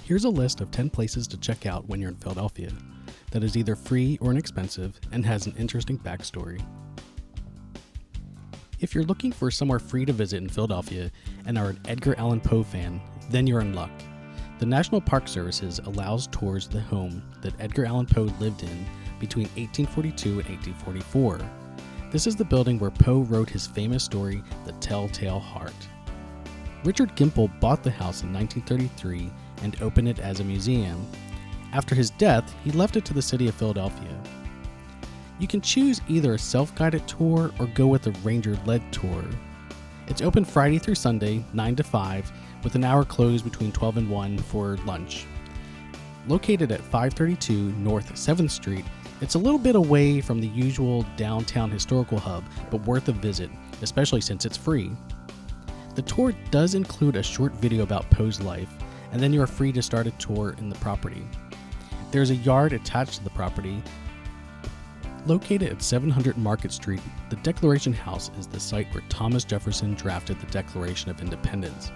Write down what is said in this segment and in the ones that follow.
Here's a list of 10 places to check out when you're in Philadelphia that is either free or inexpensive and has an interesting backstory. If you're looking for somewhere free to visit in Philadelphia and are an Edgar Allan Poe fan, then you're in luck. The National Park Services allows tours of the home that Edgar Allan Poe lived in between 1842 and 1844. This is the building where Poe wrote his famous story, The Telltale Heart. Richard Gimple bought the house in 1933 and opened it as a museum. After his death, he left it to the city of Philadelphia. You can choose either a self-guided tour or go with a ranger-led tour. It's open Friday through Sunday, 9 to 5, with an hour closed between 12 and 1 for lunch. Located at 532 North 7th Street, it's a little bit away from the usual downtown historical hub, but worth a visit, especially since it's free. The tour does include a short video about Poe's life, and then you are free to start a tour in the property. There's a yard attached to the property. Located at 700 Market Street, the Declaration House is the site where Thomas Jefferson drafted the Declaration of Independence.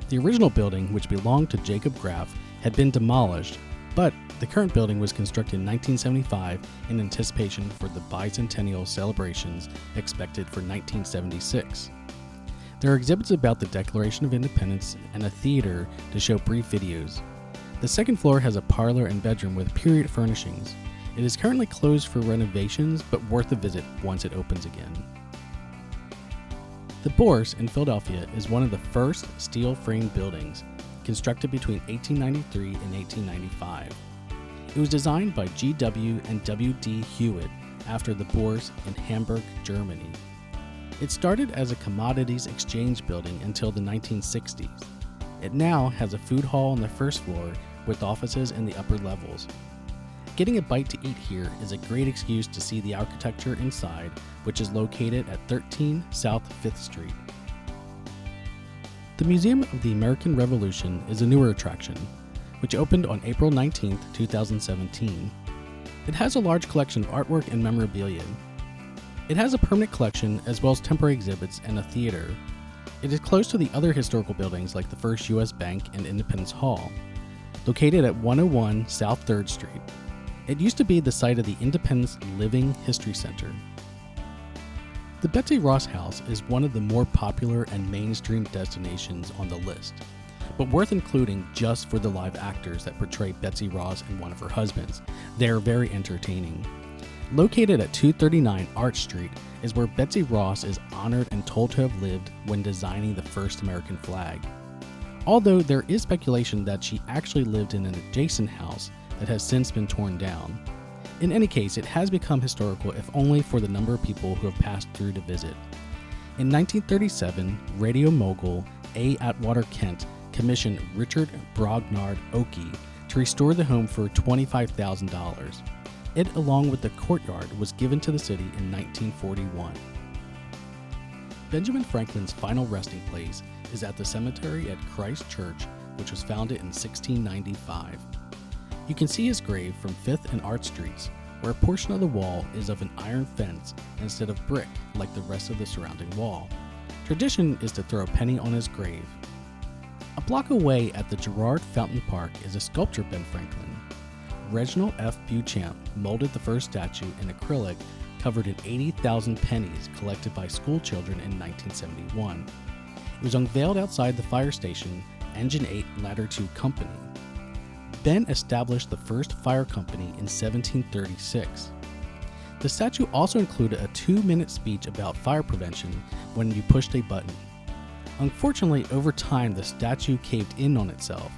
The original building, which belonged to Jacob Graff, had been demolished, but the current building was constructed in 1975 in anticipation for the bicentennial celebrations expected for 1976. There are exhibits about the Declaration of Independence and a theater to show brief videos. The second floor has a parlor and bedroom with period furnishings. It is currently closed for renovations, but worth a visit once it opens again. The Boers in Philadelphia is one of the first steel-framed buildings, constructed between 1893 and 1895. It was designed by G.W. and W.D. Hewitt after the Boers in Hamburg, Germany. It started as a commodities exchange building until the 1960s. It now has a food hall on the first floor with offices in the upper levels. Getting a bite to eat here is a great excuse to see the architecture inside, which is located at 13 South 5th Street. The Museum of the American Revolution is a newer attraction, which opened on April 19, 2017. It has a large collection of artwork and memorabilia. It has a permanent collection as well as temporary exhibits and a theater. It is close to the other historical buildings like the First U.S. Bank and Independence Hall, located at 101 South 3rd Street. It used to be the site of the Independence Living History Center. The Betsy Ross House is one of the more popular and mainstream destinations on the list, but worth including just for the live actors that portray Betsy Ross and one of her husbands. They are very entertaining. Located at 239 Arch Street is where Betsy Ross is honored and told to have lived when designing the first American flag. Although there is speculation that she actually lived in an adjacent house that has since been torn down. In any case, it has become historical if only for the number of people who have passed through to visit. In 1937, radio mogul A. Atwater Kent commissioned Richard Brognard Oakey to restore the home for $25,000. It, along with the courtyard, was given to the city in 1941. Benjamin Franklin's final resting place is at the cemetery at Christ Church, which was founded in 1695. You can see his grave from 5th and Arch Streets, where a portion of the wall is of an iron fence instead of brick like the rest of the surrounding wall. Tradition is to throw a penny on his grave. A block away at the Girard Fountain Park is a sculpture of Ben Franklin. Reginald F. Beauchamp molded the first statue in acrylic covered in 80,000 pennies collected by school children in 1971. It was unveiled outside the fire station, Engine 8 Ladder 2 Company. Ben established the first fire company in 1736. The statue also included a 2-minute speech about fire prevention when you pushed a button. Unfortunately, over time the statue caved in on itself,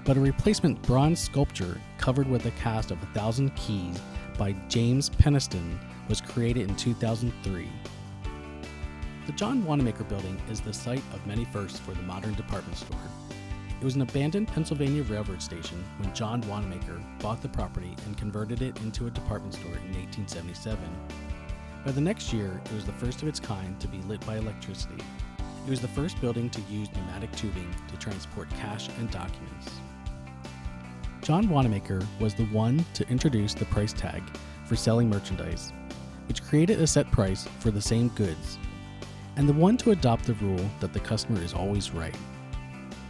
but a replacement bronze sculpture covered with a cast of 1,000 keys by James Penniston was created in 2003. The John Wanamaker building is the site of many firsts for the modern department store. It was an abandoned Pennsylvania railroad station when John Wanamaker bought the property and converted it into a department store in 1877. By the next year, it was the first of its kind to be lit by electricity. It was the first building to use pneumatic tubing to transport cash and documents. John Wanamaker was the one to introduce the price tag for selling merchandise, which created a set price for the same goods, and the one to adopt the rule that the customer is always right.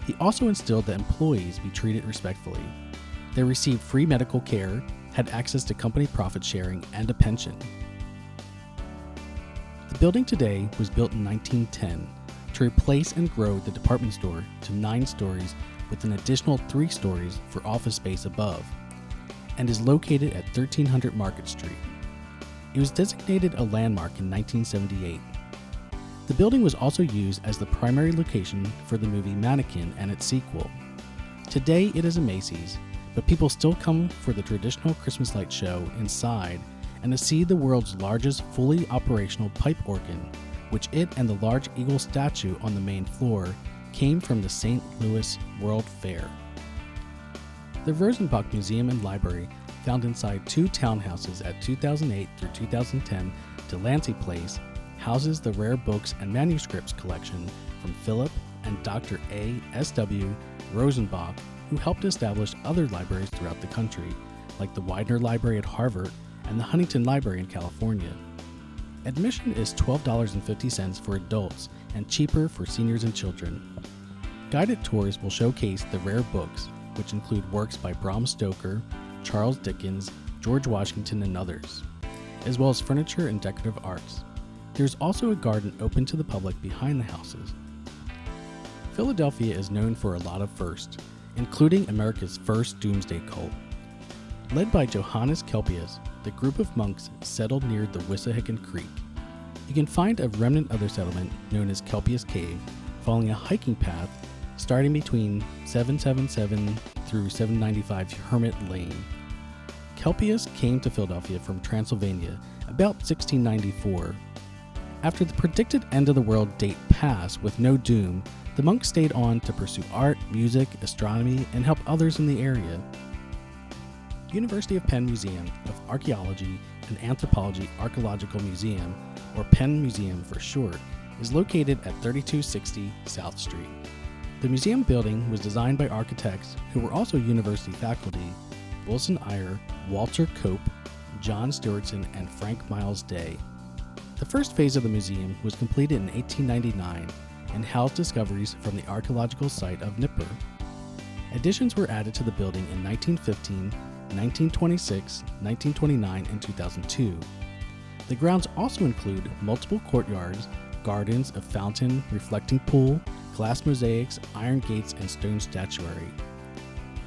He also instilled that employees be treated respectfully. They received free medical care, had access to company profit sharing, and a pension. The building today was built in 1910 to replace and grow the department store to 9 stories with an additional 3 stories for office space above, and is located at 1300 Market Street. It was designated a landmark in 1978. The building was also used as the primary location for the movie Mannequin and its sequel. Today it is a Macys, but people still come for the traditional Christmas light show inside and to see the world's largest fully operational pipe organ, which it and the large eagle statue on the main floor came from the St. Louis World Fair. The Rosenbach Museum and Library, found inside 2 townhouses at 2008 through 2010 Delancey Place, houses the rare books and manuscripts collection from Philip and Dr. A. S. W. Rosenbach, who helped establish other libraries throughout the country, like the Widener Library at Harvard and the Huntington Library in California. Admission is $12.50 for adults and cheaper for seniors and children. Guided tours will showcase the rare books, which include works by Bram Stoker, Charles Dickens, George Washington, and others, as well as furniture and decorative arts. There's also a garden open to the public behind the houses. Philadelphia is known for a lot of firsts, including America's first doomsday cult. Led by Johannes Kelpius, the group of monks settled near the Wissahickon Creek. You can find a remnant of their settlement known as Kelpius Cave, following a hiking path starting between 777 through 795 Hermit Lane. Kelpius came to Philadelphia from Transylvania about 1694. After the predicted end of the world date passed with no doom, the monks stayed on to pursue art, music, astronomy, and help others in the area. University of Penn Museum of Archaeology and Anthropology Archaeological Museum, or Penn Museum for short, is located at 3260 South Street. The museum building was designed by architects who were also university faculty: Wilson Eyre, Walter Cope, John Stewartson, and Frank Miles Day. The first phase of the museum was completed in 1899 and housed discoveries from the archaeological site of Nipper. Additions were added to the building in 1915, 1926, 1929, and 2002. The grounds also include multiple courtyards, gardens, a fountain, reflecting pool, glass mosaics, iron gates, and stone statuary.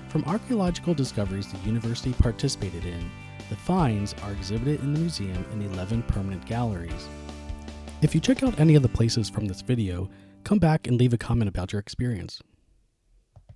From archaeological discoveries the university participated in, the finds are exhibited in the museum in 11 permanent galleries. If you check out any of the places from this video, come back and leave a comment about your experience.